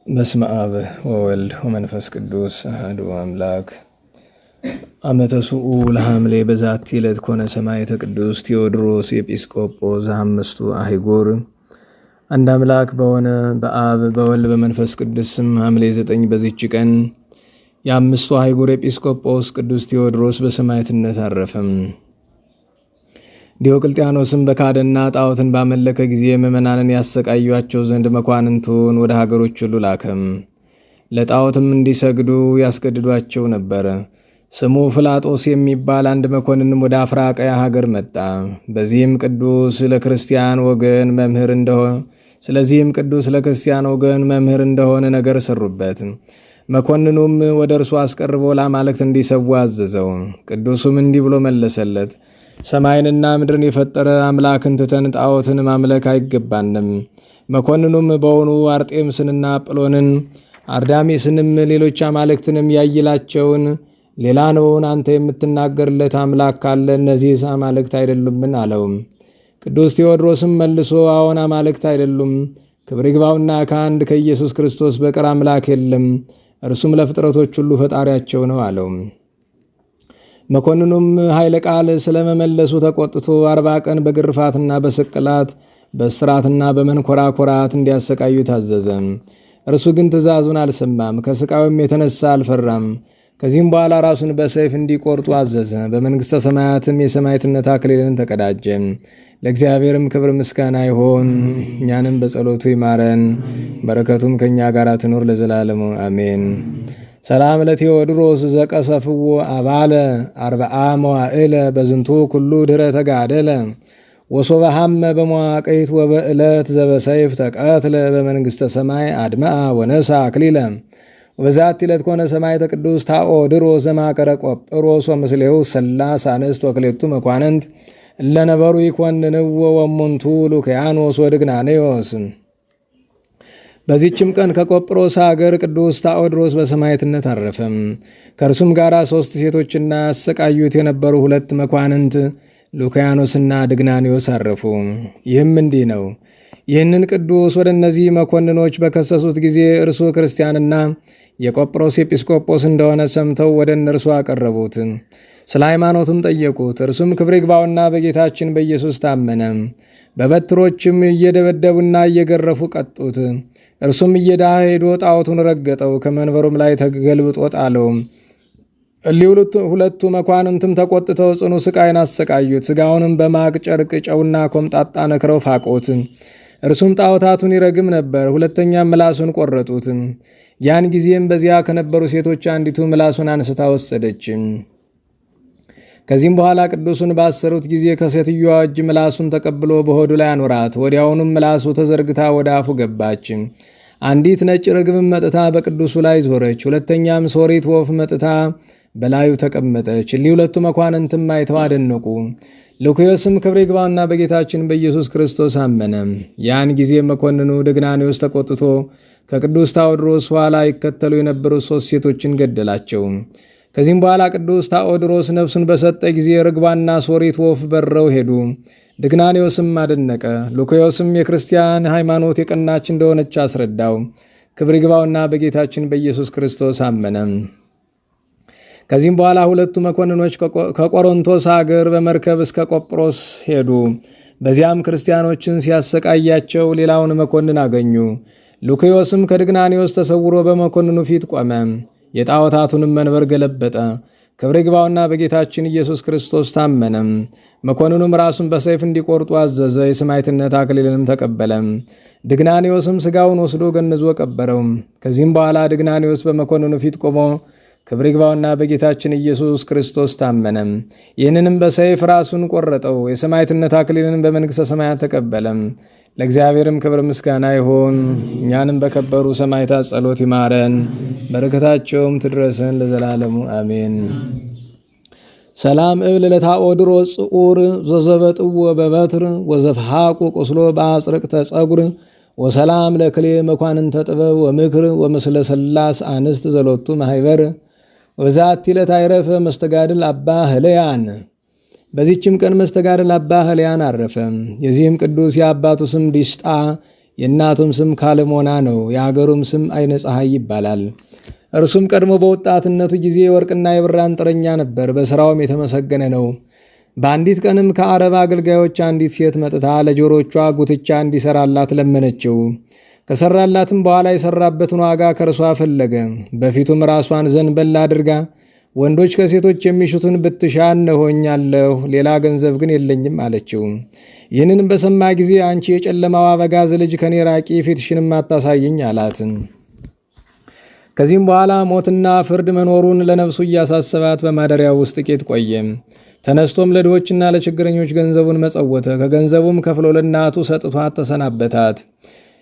በስመ አብ ወወልድ ወመንፈስ ቅዱስ አሐዱ አምላክ። አመ ተስዑ ለሐምሌ በዛቲ ዕለት ኮነ ሰማዕተ ቅዱስ ቴዎድሮስ ኤጲስቆጶስ ዘአምስቱ አህጉር። አንድ አምላክ በሆነ በአብ በወልድ በመንፈስ ቅዱስ ስም ሐምሌ 9 በዚች ቀን የአምስቱ አህጉር ኤጲስቆጶስ ቅዱስ ቴዎድሮስ በሰማዕትነት አረፈም። ዲዮቅልጥያኖስም በካደና ጣዖትን ባመለከ ጊዜ ምዕመናንን ያሰቃዩአቸው ዘንድ መኳንንቱን ወደ ሀገሮች ሁሉ ላከም። ለጣዖትም እንዲሰግዱ ያስገድዷቸው ነበር። ስሙ ፍላጦስ የሚባል አንድ መኮንንም ወደ አፍራቀያ ሀገር መጣ። ስለዚህም ቅዱስ ለክርስቲያን ወገን መምህር እንደሆነ ነገር ሰሩበት። መኮንኑም ወደ እርሱ አስቀርቦ ለአማልክት እንዲሰዉ አዘዘው። ቅዱሱም እንዲህ ብሎ መለሰለት፣ ሰማይንና ምድርን የፈጠረ አምላክን ትተን ጣዖትን ማምለክ አይገባንም። መኮንኑም በውኑ አርጤምስንና አጵሎንን አርዳሜስንም ሌሎች አማልክትንም ያይላቸውን ሌላ ነውን? አንተ የምትናገርለት አምላክ ካለ እነዚህ አማልክት አይደሉምን? አለው። ቅዱስ ቴዎድሮስም መልሶ አዎን አማልክት አይደሉም፣ ክብር ይግባውና ከአንድ ከኢየሱስ ክርስቶስ በቀር አምላክ የለም፣ እርሱም ለፍጥረቶች ሁሉ ፈጣሪያቸው ነው አለው። መኮንኑም ኃይለ ቃል ስለመመለሱ ተቆጥቶ 40 ቀን በግርፋትና በስቅላት በስራትና በመንኮራኮራት እንዲያሰቃዩ ታዘዘ። እርሱ ግን ትእዛዙን አልሰማም፣ ከስቃዩም የተነሳ አልፈራም። ከዚህም በኋላ ራሱን በሰይፍ እንዲቆርጡ አዘዘ። በመንግሥተ ሰማያትም የሰማዕትነት አክሊልን ተቀዳጀ። ለእግዚአብሔርም ክብር ምስጋና ይሆን፣ እኛንም በጸሎቱ ይማረን፣ በረከቱም ከእኛ ጋር ትኑር ለዘላለሙ አሜን። ሰላም ለቴዎድሮስ ዘቀሰፍዎ አባለ 40 መዋዕለ በዝንቱ ኩሉ ድረ ተጋደለ ወሶበሃመ በመዋቅይት ወበዕለት ዘበሰይፍ ተቀትለ በመንግሥተ ሰማይ አድመአ ወነሳ አክሊለ ወበዛቲ ዕለት ኮነ ሰማዕተ ቅዱስ ታኦድሮስ ዘማከረ ቆጵሮስ ወምስሌሁ ሰላስ አንስት ወክሌቱ መኳንንት እለነበሩ ይኮንንዎ ወሙንቱ ሉክያኖስ ወድግናኔዎስ። በዚህችም ቀን ከቆጵሮስ ሀገር ቅዱስ ታኦድሮስ በሰማዕትነት አረፈ። ከእርሱም ጋር 3 ሴቶችና ያሰቃዩት የነበሩ 2 መኳንንት ሉክያኖስና ድግናኔዎስ አረፉ። ይህም እንዲህ ነው። ይህንን ቅዱስ ወደ እነዚህ መኮንኖች በከሰሱት ጊዜ እርሱ ክርስቲያንና የቆጵሮስ ኤጲስቆጶስ እንደሆነ ሰምተው ወደ እነርሱ አቀረቡት። ስለ ሃይማኖቱም ጠየቁት። እርሱም ክብር ይግባውና በጌታችን በኢየሱስ ታመነ። በበትሮችም እየደበደቡና እየገረፉ ቀጡት። እርሱም እየዳኸ ሄዶ ጣዖቱን ረገጠው፣ ከመንበሩም ላይ ተገልብጦ ጣለው። እሊሁ 2 መኳንንትም ተቆጥተው ጽኑ ስቃይን አሰቃዩት። ሥጋውንም በማቅ ጨርቅ፣ ጨውና ኮምጣጣ ነክረው ፋቆት። እርሱም ጣዖታቱን ይረግም ነበር። ሁለተኛም ምላሱን ቆረጡት። ያን ጊዜም በዚያ ከነበሩ ሴቶች አንዲቱ ምላሱን አንስታ ወሰደች። ከዚህም በኋላ ቅዱሱን ባሰሩት ጊዜ ከሴትዮዋ እጅ ምላሱን ተቀብሎ በሆዱ ላይ አኖራት። ወዲያውኑም ምላሱ ተዘርግታ ወደ አፉ ገባች። አንዲት ነጭ ርግብም መጥታ በቅዱሱ ላይ ዞረች። ሁለተኛም ሶሪት ወፍ መጥታ በላዩ ተቀመጠች። እሊህ 2 መኳንንትም አይተው አደነቁ። ሉክዮስም ክብር ይግባውና በጌታችን በኢየሱስ ክርስቶስ አመነ። ያን ጊዜ መኮንኑ ድግናኔዎስ ተቆጥቶ ከቅዱስ ታኦድሮስ ኋላ ይከተሉ የነበሩ 3 ሴቶችን ገደላቸው። ከዚህም በኋላ ቅዱስ ታኦድሮስ ነፍሱን በሰጠ ጊዜ ርግቧና ሶሪት ወፍ በረው ሄዱ። ድግናኔዎስም አደነቀ። ሉክዮስም የክርስቲያን ሃይማኖት የቀናች እንደሆነች አስረዳው። ክብር ይግባውና በጌታችን በኢየሱስ ክርስቶስ አመነ። ከዚህም በኋላ 2 መኮንኖች ከቆሮንቶስ አገር በመርከብ እስከ ቆጵሮስ ሄዱ። በዚያም ክርስቲያኖችን ሲያሰቃያቸው ሌላውን መኮንን አገኙ። ሉክዮስም ከድግናኔዎስ ተሰውሮ በመኮንኑ ፊት ቆመ። የጣዖታቱንም መንበር ገለበጠ። ክብር ይግባውና በጌታችን ኢየሱስ ክርስቶስ ታመነ። መኮንኑም ራሱን በሰይፍ እንዲቆርጡ አዘዘ። የሰማዕትነት አክሊልንም ተቀበለ። ድግናኔዎስም ሥጋውን ወስዶ ገንዞ ቀበረው። ከዚህም በኋላ ድግናኔዎስ በመኮንኑ ፊት ቆሞ ክብር ይግባውና በጌታችን ኢየሱስ ክርስቶስ ታመነ። ይህንንም በሰይፍ ራሱን ቆረጠው። የሰማዕትነት አክሊልን በመንግሥተ ሰማያት ተቀበለ። ለእግዚአብሔርም ክብር ምስጋና ይሁን፣ እኛንም በከበሩ ሰማዕታት ጸሎት ይማረን፣ በረከታቸውም ትድረሰን ለዘላለሙ አሜን። ሰላም እብል ለታኦድሮስ ጽዑር ዘዘበጥዎ በበትር ወዘፍሐቁ ቁስሎ በአጽርቅተ ጸጉር ወሰላም ለክሌ መኳንንተ ጥበብ ወምክር ወምስለ ሰላስ አንስት ዘሎቱ ማህበር ወዛቲ ለታይረፈ መስተጋድል አባ ህለያን። በዚህችም ቀን መስተጋድል አባ ህልያን አረፈ። የዚህም ቅዱስ የአባቱ ስም ዲስጣ የእናቱም ስም ካልሞና ነው። የአገሩም ስም አይነ ፀሐይ ይባላል። እርሱም ቀድሞ በወጣትነቱ ጊዜ የወርቅና የብር አንጥረኛ ነበር። በሥራውም የተመሰገነ ነው። በአንዲት ቀንም ከአረብ አገልጋዮች አንዲት ሴት መጥታ ለጆሮቿ ጉትቻ እንዲሰራላት ለመነችው። ከሰራላትም በኋላ የሰራበትን ዋጋ ከእርሷ ፈለገ። በፊቱም ራሷን ዘንበል አድርጋ ወንዶች ከሴቶች የሚሹትን ብትሻ እነሆኛለሁ፣ ሌላ ገንዘብ ግን የለኝም አለችው። ይህንንም በሰማ ጊዜ አንቺ የጨለማው አበጋዝ ልጅ ከኔ ራቂ፣ ፊትሽንም አታሳይኝ አላት። ከዚህም በኋላ ሞትና ፍርድ መኖሩን ለነፍሱ እያሳሰባት በማደሪያው ውስጥ ጥቂት ቆየ። ተነስቶም ለድሆችና ለችግረኞች ገንዘቡን መጸወተ። ከገንዘቡም ከፍሎ ለእናቱ ሰጥቷት ተሰናበታት።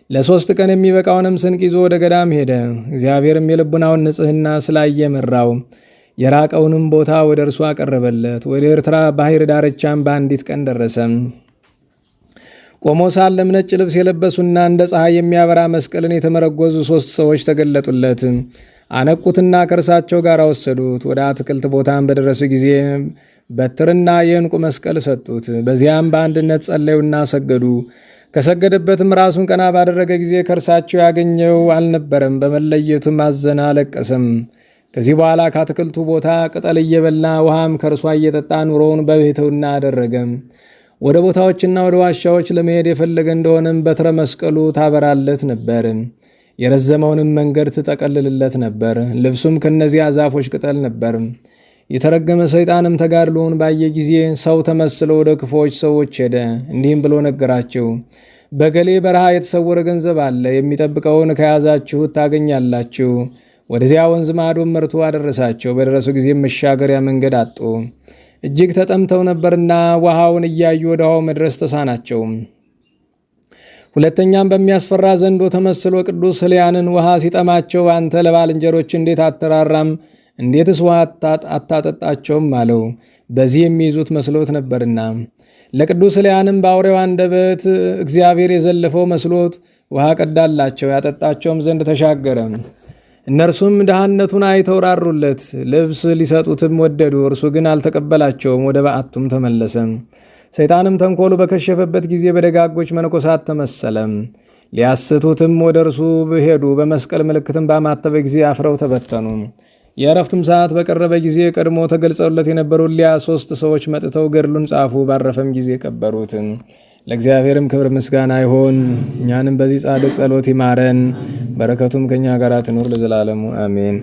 ለ3 ቀን የሚበቃውንም ስንቅ ይዞ ወደ ገዳም ሄደ። እግዚአብሔርም የልቡናውን ንጽሕና ስላየ መራው። የራቀውንም ቦታ ወደ እርሱ አቀረበለት። ወደ ኤርትራ ባሕር ዳርቻም በአንዲት ቀን ደረሰ። ቆሞ ሳለም ነጭ ልብስ የለበሱና እንደ ፀሐይ የሚያበራ መስቀልን የተመረጎዙ 3 ሰዎች ተገለጡለት። አነቁትና ከእርሳቸው ጋር ወሰዱት። ወደ አትክልት ቦታም በደረሱ ጊዜ በትርና የዕንቁ መስቀል ሰጡት። በዚያም በአንድነት ጸለዩና ሰገዱ። ከሰገደበትም ራሱን ቀና ባደረገ ጊዜ ከእርሳቸው ያገኘው አልነበረም። በመለየቱም አዘነ፣ አለቀሰም። ከዚህ በኋላ ከአትክልቱ ቦታ ቅጠል እየበላ ውሃም ከእርሷ እየጠጣ ኑሮውን በብሕትውና አደረገ። ወደ ቦታዎችና ወደ ዋሻዎች ለመሄድ የፈለገ እንደሆነም በትረ መስቀሉ ታበራለት ነበር። የረዘመውንም መንገድ ትጠቀልልለት ነበር። ልብሱም ከነዚያ ዛፎች ቅጠል ነበር። የተረገመ ሰይጣንም ተጋድሎውን ባየ ጊዜ ሰው ተመስሎ ወደ ክፉዎች ሰዎች ሄደ። እንዲህም ብሎ ነገራቸው። በገሌ በረሃ የተሰወረ ገንዘብ አለ። የሚጠብቀውን ከያዛችሁት ታገኛላችሁ። ወደዚያ ወንዝ ማዶም መርቶ አደረሳቸው። በደረሱ ጊዜ መሻገሪያ መንገድ አጡ። እጅግ ተጠምተው ነበርና ውሃውን እያዩ ወደ ውሃው መድረስ ተሳናቸው። ሁለተኛም በሚያስፈራ ዘንዶ ተመስሎ ቅዱስ ሕልያንን ውሃ ሲጠማቸው አንተ ለባልንጀሮች እንዴት አትራራም? እንዴትስ ውሃ አታጠጣቸውም? አለው። በዚህ የሚይዙት መስሎት ነበርና። ለቅዱስ ሕልያንም በአውሬው አንደበት እግዚአብሔር የዘለፈው መስሎት ውሃ ቀዳላቸው፣ ያጠጣቸውም ዘንድ ተሻገረ። እነርሱም ድሃነቱን አይተው ራሩለት፣ ልብስ ሊሰጡትም ወደዱ። እርሱ ግን አልተቀበላቸውም፣ ወደ በዓቱም ተመለሰ። ሰይጣንም ተንኮሉ በከሸፈበት ጊዜ በደጋጎች መነኮሳት ተመሰለ። ሊያስቱትም ወደ እርሱ ሄዱ። በመስቀል ምልክትም ባማተበ ጊዜ አፍረው ተበተኑ። የእረፍቱም ሰዓት በቀረበ ጊዜ ቀድሞ ተገልጸውለት የነበሩ ሊያ 3 ሰዎች መጥተው ገድሉን ጻፉ። ባረፈም ጊዜ ቀበሩት። ለእግዚአብሔርም ክብር ምስጋና ይሆን። እኛንም በዚህ ጻድቅ ጸሎት ይማረን፣ በረከቱም ከኛ ጋር ትኑር ለዘላለሙ አሜን።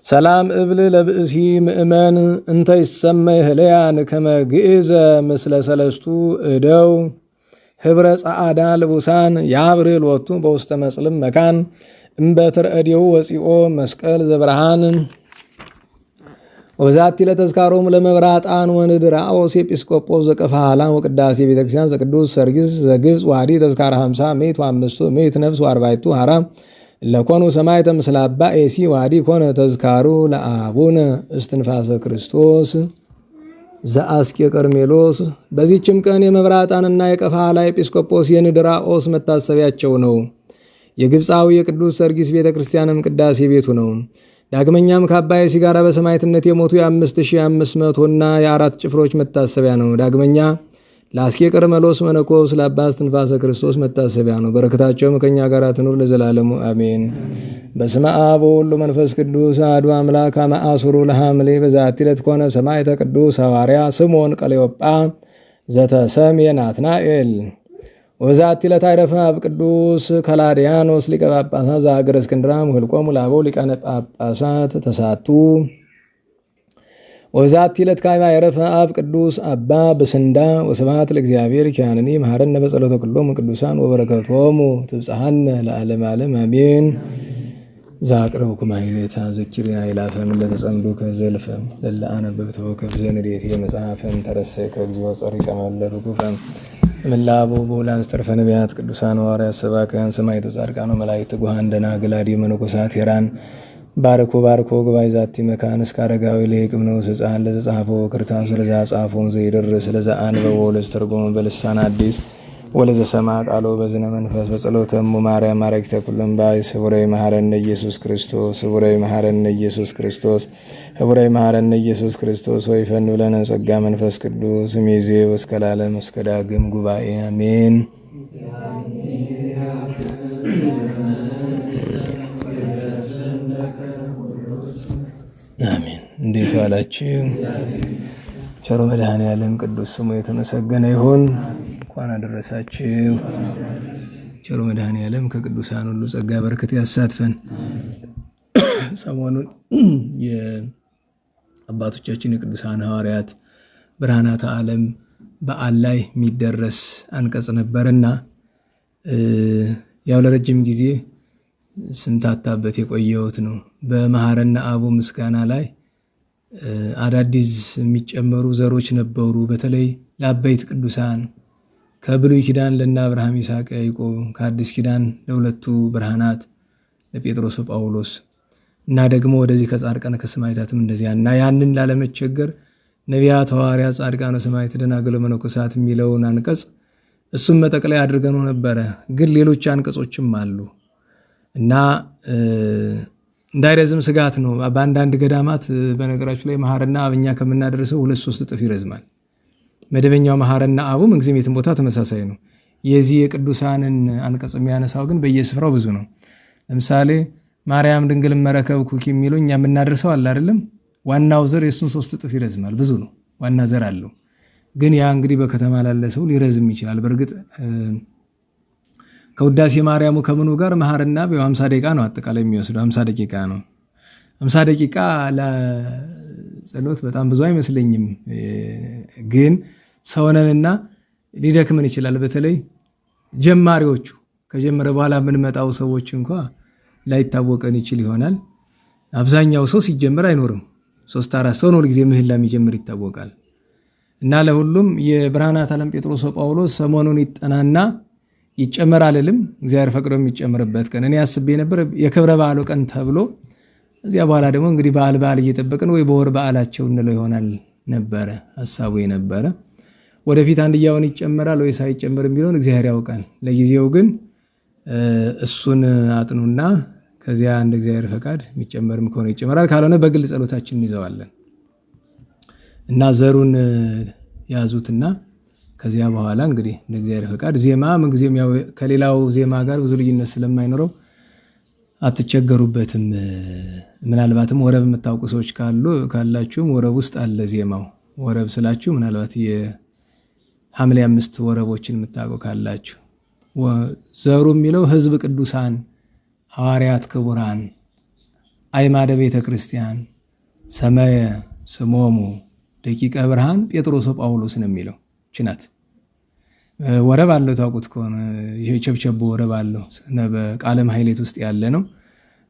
ሰላም እብል ለብእሲ ምእመን እንተ ይሰመይ ህለያን ከመ ግእዘ ምስለ 3 እደው ህብረ ጸዓዳ ልቡሳን ያብርል ወቱ በውስተ መጽልም መካን እምበትርአዴው ወፂኦ መስቀል ዘብርሃን ወዛቲ ለተዝካሮም ለመብራጣን ወንድራኦስ ኤጲስቆጶስ ዘቀፋላ ወቅዳሴ ቤተክርስቲያን ዘቅዱስ ሰርጊስ ዘግብፅ ዋዲ ተዝካረ 50 ሜት ወአምስቱ ሜት ነፍስ ወአርባዕቱ ሐራ ለኮኑ ሰማዕተ ምስለ አባ ኤሲ ዋዲ ኮነ ተዝካሩ ለአቡነ እስትንፋሰ ክርስቶስ ዘአስቄ ቀርሜሎስ። በዚህችም ቀን የመብራጣንና የቀፋላ ኤጲስቆጶስ የንድራኦስ መታሰቢያቸው ነው። የግብፃዊ የቅዱስ ሰርጊስ ቤተክርስቲያንም ቅዳሴ ቤቱ ነው። ዳግመኛም ከአባ ኤሲ ጋር በሰማዕትነት የሞቱ የ5500 እና የ4 ጭፍሮች መታሰቢያ ነው። ዳግመኛ ለአስቄ ቀርሜሎስ መነኮስ ለአባ እስትንፋሰ ክርስቶስ መታሰቢያ ነው። በረከታቸውም ከኛ ጋር ትኑር ለዘላለሙ አሜን። በስመ አብ ወወልድ ወመንፈስ ቅዱስ አሐዱ አምላክ አመ አሥሩ ለሐምሌ በዛቲ ዕለት ኮነ ሰማዕተ ቅዱስ ሐዋርያ ስምዖን ቀለዮጳ ዘተሰምየ ናትናኤል። ወዛቲ ዕለት አይረፈ አብ ቅዱስ ከላዲያኖስ ሊቀ ጳጳሳት ዘሀገረ እስክንድርያ ወኅልቆሙ ለአበው ሊቃነ ጳጳሳት ተሳቱ። ወዛቲ ዕለት ካዕበ አይረፈ አብ ቅዱስ አባ በስንዳ። ወስብሐት ለእግዚአብሔር ኪያንኒ መሐረነ በጸሎተ ኩሎሙ ቅዱሳን ወበረከቶሙ ትብጽሐነ ለዓለመ ዓለም አሜን። ዛቅረብኩ ማሕሌተ ዘኪርያ ይላፈም ለተጸምዱ ከዘልፈ ለለ አነበብተው ከብዘንዴቴ መጽሐፈን ተረሰይከ እግዚኦ ጸሪቀ መለቱ ኩፈም ምላቡ በሁላን ስተርፈ ነቢያት ቅዱሳን ሐዋርያት ሰባክያን ሰማዕታት ጻድቃን መላእክት ጉሃን ደናግል አድዮ መነኮሳት ሄራን ባርኮ ባርኮ ጉባኤ ዛቲ መካን እስከ አረጋዊ ለይቅም ነው ሕፃን ለዘጻፈው ክርታስ ለዛ ጻፈውን ዘይደርስ ለዛ አንበቦ ለስተርጎም በልሳን አዲስ ወለዘ ሰማ ቃሎ በዝነ መንፈስ በጸሎተሙ ማርያም ማረግተ ኩሉም ባይ ስቡረይ መሐረነ ኢየሱስ ክርስቶስ ስቡረይ መሐረነ ኢየሱስ ክርስቶስ ስቡረይ መሐረነ ኢየሱስ ክርስቶስ ወይ ፈኑ ለነ ጸጋ መንፈስ ቅዱስ ሚዜ ወስከ ለዓለም እስከ ዳግም ጉባኤ አሜን። አሜን። እንዴት ዋላችሁ? ቸሩ መድኃኔዓለም ቅዱስ ስሙ የተመሰገነ ይሁን። እንኳን አደረሳችሁ። ቸሩ መድኃኔዓለም ከቅዱሳን ሁሉ ጸጋ በረከት ያሳትፈን። ሰሞኑን የአባቶቻችን የቅዱሳን ሐዋርያት ብርሃናተ ዓለም በዓል ላይ የሚደረስ አንቀጽ ነበርና ያው ለረጅም ጊዜ ስንታታበት የቆየሁት ነው። በመሐረነ አቡ ምስጋና ላይ አዳዲስ የሚጨመሩ ዘሮች ነበሩ። በተለይ ለአበይት ቅዱሳን ከብሉይ ኪዳን ለእነ አብርሃም፣ ይስሐቅ፣ ያዕቆብ፣ ከአዲስ ኪዳን ለሁለቱ ብርሃናት ለጴጥሮስ፣ ጳውሎስ እና ደግሞ ወደዚህ ከጻድቃን ከሰማዕታትም እንደዚያ እና ያንን ላለመቸገር ነቢያት፣ ሐዋርያት፣ ጻድቃን፣ ሰማዕታት፣ ደናግል፣ መነኮሳት የሚለውን አንቀጽ እሱም መጠቅለያ አድርገነው ነበረ። ግን ሌሎች አንቀጾችም አሉ እና እንዳይረዝም ስጋት ነው። በአንዳንድ ገዳማት በነገራችሁ ላይ መሐረነ አብ እኛ ከምናደርሰው 2-3 እጥፍ ይረዝማል። መደበኛው መሐረነ አቡ ምንጊዜም የትም ቦታ ተመሳሳይ ነው። የዚህ የቅዱሳንን አንቀጽ የሚያነሳው ግን በየስፍራው ብዙ ነው። ለምሳሌ ማርያም ድንግል መረከብኩኪ የሚለው እኛ የምናደርሰው አለ አይደለም። ዋናው ዘር የሱን 3 እጥፍ ይረዝማል። ብዙ ነው፣ ዋና ዘር አለው። ግን ያ እንግዲህ በከተማ ላለ ሰው ሊረዝም ይችላል። በእርግጥ ከውዳሴ ማርያሙ ከምኑ ጋር መሐረነ አብ 50 ደቂቃ ነው አጠቃላይ የሚወስደው። 50 ደቂቃ ነው። 50 ደቂቃ ለጸሎት በጣም ብዙ አይመስለኝም። ግን ሰውነንና ሊደክመን ይችላል። በተለይ ጀማሪዎቹ ከጀመረ በኋላ የምንመጣው ሰዎች እንኳ ላይታወቀን ይችል ይሆናል። አብዛኛው ሰው ሲጀምር አይኖርም። 3-4 ሰው ነው ለጊዜ ምህላ የሚጀምር ይታወቃል። እና ለሁሉም የብርሃናት ዓለም ጴጥሮስ ጳውሎስ ሰሞኑን ይጠናና ይጨመራል ልም እግዚአብሔር ፈቅዶ የሚጨምርበት ቀን እኔ አስቤ ነበር የክብረ በዓሉ ቀን ተብሎ እዚያ በኋላ ደግሞ እንግዲህ በዓል እየጠበቅን ወይ በወር በዓላቸው እንለው ይሆናል ነበረ ሐሳቡ የነበረ። ወደፊት አንድያውን ይጨመራል ወይ ሳይጨመር የሚለውን እግዚአብሔር ያውቃል። ለጊዜው ግን እሱን አጥኑና ከዚያ እንደ እግዚአብሔር ፈቃድ የሚጨመርም ከሆነ ይጨመራል፣ ካልሆነ በግል ጸሎታችን እንይዘዋለን እና ዘሩን ያዙትና ከዚያ በኋላ እንግዲህ እንደ እግዚአብሔር ፈቃድ ዜማ ምንጊዜም ያው ከሌላው ዜማ ጋር ብዙ ልዩነት ስለማይኖረው አትቸገሩበትም። ምናልባትም ወረብ የምታውቁ ሰዎች ካላችሁም ወረብ ውስጥ አለ ዜማው። ወረብ ስላችሁ ምናልባት የሐምሌ 5 ወረቦችን የምታውቁ ካላችሁ ዘሩ የሚለው ሕዝብ ቅዱሳን ሐዋርያት ክቡራን አይማደ ቤተ ክርስቲያን ሰማየ ስሞሙ ደቂቀ ብርሃን ጴጥሮስ ጳውሎስ ነው የሚለው ችናት ወረብ አለው። ታውቁት ከሆነ ቸብቸቦ ወረብ አለው። በቃለ ማህሌት ውስጥ ያለ ነው።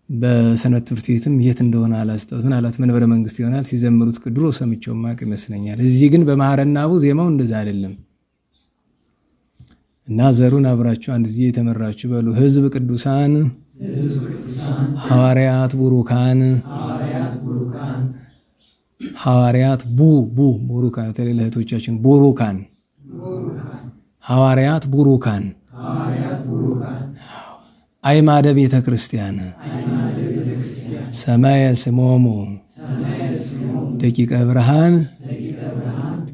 በሰንበት ትምህርት ቤትም የት እንደሆነ አላስታውስም። ምናልባት መንበረ መንግስት ይሆናል ሲዘምሩት ድሮ ሰምቼው ማቅ ይመስለኛል። እዚህ ግን በመሐረነ አቡ ዜማው እንደዛ አይደለም እና ዘሩን አብራችሁ አንድ ጊዜ የተመራችሁ በሉ። ሕዝብ ቅዱሳን ሐዋርያት ቡሩካን ሐዋርያት ቡሩካን ተለለ እህቶቻችን ቡሩካን ሐዋርያት ቡሩካን አይማደ ቤተ ክርስቲያን ሰማየ ስሞሙ ደቂቀ ብርሃን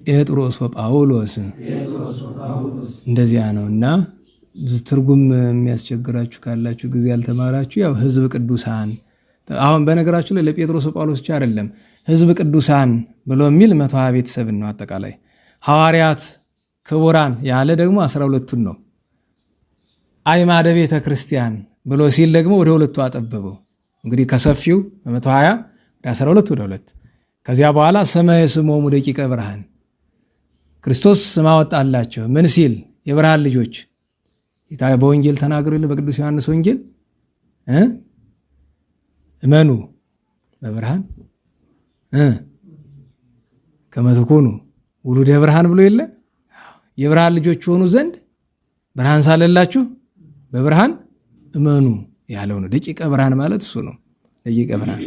ጴጥሮስ ወጳውሎስ እንደዚያ ነውና ትርጉም የሚያስቸግራችሁ ካላችሁ ጊዜ ያልተማራችሁ ያው ሕዝብ ቅዱሳን አሁን በነገራችሁ ላይ ለጴጥሮስ ወጳውሎስ ብቻ አይደለም ሕዝብ ቅዱሳን ብሎ የሚል 120 ቤተሰብ ነው አጠቃላይ። ሐዋርያት ክቡራን ያለ ደግሞ 12ቱን ነው። አይማደ ቤተ ክርስቲያን ብሎ ሲል ደግሞ ወደ ሁለቱ አጠበበው። እንግዲህ ከሰፊው 120 ወደ 12 ወደ 2 ከዚያ በኋላ ሰማየ ስሞሙ ደቂቀ ብርሃን ክርስቶስ ስም አወጣላቸው። ምን ሲል የብርሃን ልጆች በወንጌል ተናግሮልን በቅዱስ ዮሐንስ ወንጌል እመኑ በብርሃን ከመ ትኩኑ ውሉደ ብርሃን ብሎ የለ የብርሃን ልጆች ሆኑ ዘንድ ብርሃን ሳለላችሁ በብርሃን እመኑ ያለው ነው። ደቂቀ ብርሃን ማለት እሱ ነው። ደቂቀ ብርሃን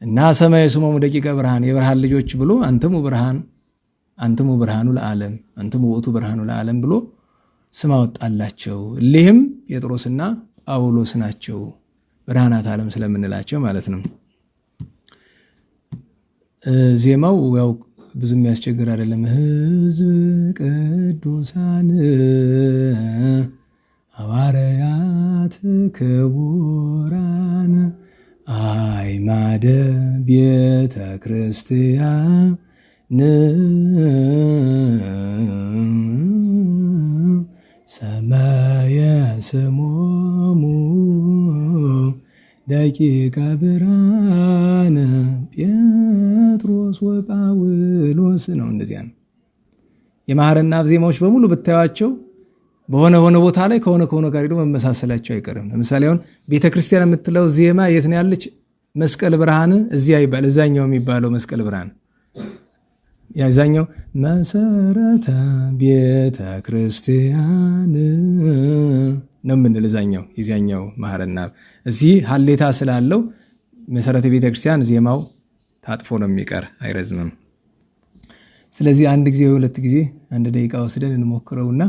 እና ሰማየ ስሞሙ ደቂቀ ብርሃን የብርሃን ልጆች ብሎ አንተሙ ብርሃኑ ለዓለም አንተሙ ውእቱ ብርሃኑ ለዓለም ብሎ ስም አወጣላቸው። እሊህም ጴጥሮስና ጳውሎስ ናቸው። ብርሃናት ዓለም ስለምንላቸው ማለት ነው። ዜማው ያው ብዙ የሚያስቸግር አይደለም። ሕዝብ ቅዱሳን ሐዋርያት ክቡራን አዕማደ ቤተ ክርስቲያን ሰማየ ስሞሙ ደቂቀ ብርሃን ጴጥሮስ ወጳውሎስ ነው። እንደዚያ ነው። የማህረና አብ ዜማዎች በሙሉ ብታዩአቸው በሆነ ቦታ ላይ ከሆነ ጋር ሄዶ መመሳሰላቸው አይቀርም። ለምሳሌ አሁን ቤተክርስቲያን የምትለው ዜማ የት ነው ያለች? መስቀል ብርሃን እዚያ ይባል። እዛኛው የሚባለው መስቀል ብርሃን ያዛኛው መሰረተ ቤተ ክርስቲያን ነው የምንል እዛኛው የዚያኛው ማህረና አብ። እዚህ ሀሌታ ስላለው መሰረተ ቤተ ክርስቲያን ዜማው ታጥፎ ነው የሚቀር፣ አይረዝምም። ስለዚህ አንድ ጊዜ ሁለት ጊዜ አንድ ደቂቃ ወስደን እንሞክረውና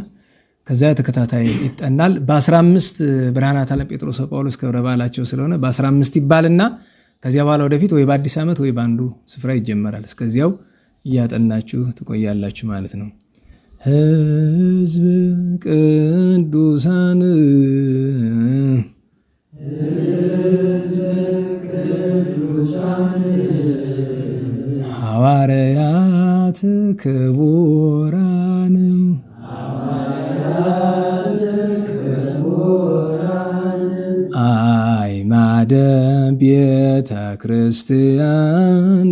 ከዛ ተከታታይ ይጠናል። በ15 ብርሃናት ዓለም ጴጥሮስ ወጳውሎስ ክብረ በዓላቸው ስለሆነ በ15 ይባልና ከዚያ በኋላ ወደፊት ወይ በአዲስ ዓመት ወይ በአንዱ ስፍራ ይጀመራል። እስከዚያው እያጠናችሁ ትቆያላችሁ ማለት ነው። ሕዝብ ቅዱሳን ሐዋርያት ክቡራን አዕማደ ቤተ ክርስቲያን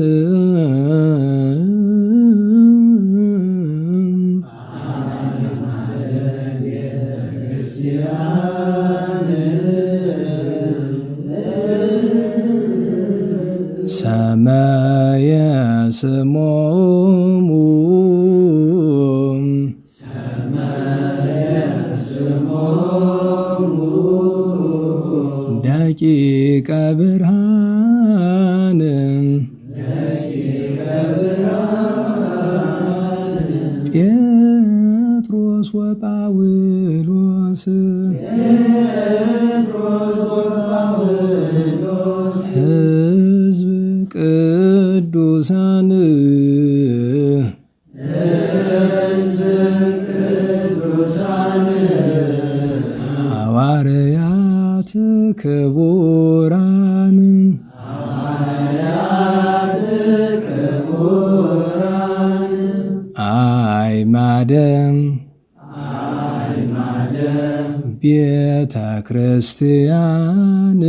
ሰማየ ስሞሙ ደቂቀ ብርሃን ጴጥሮስ ወጳውሎስ ሕዝብ ቅዱሳን ሐዋርያት ክቡራን አዕማደ ቤተ ክርስቲያን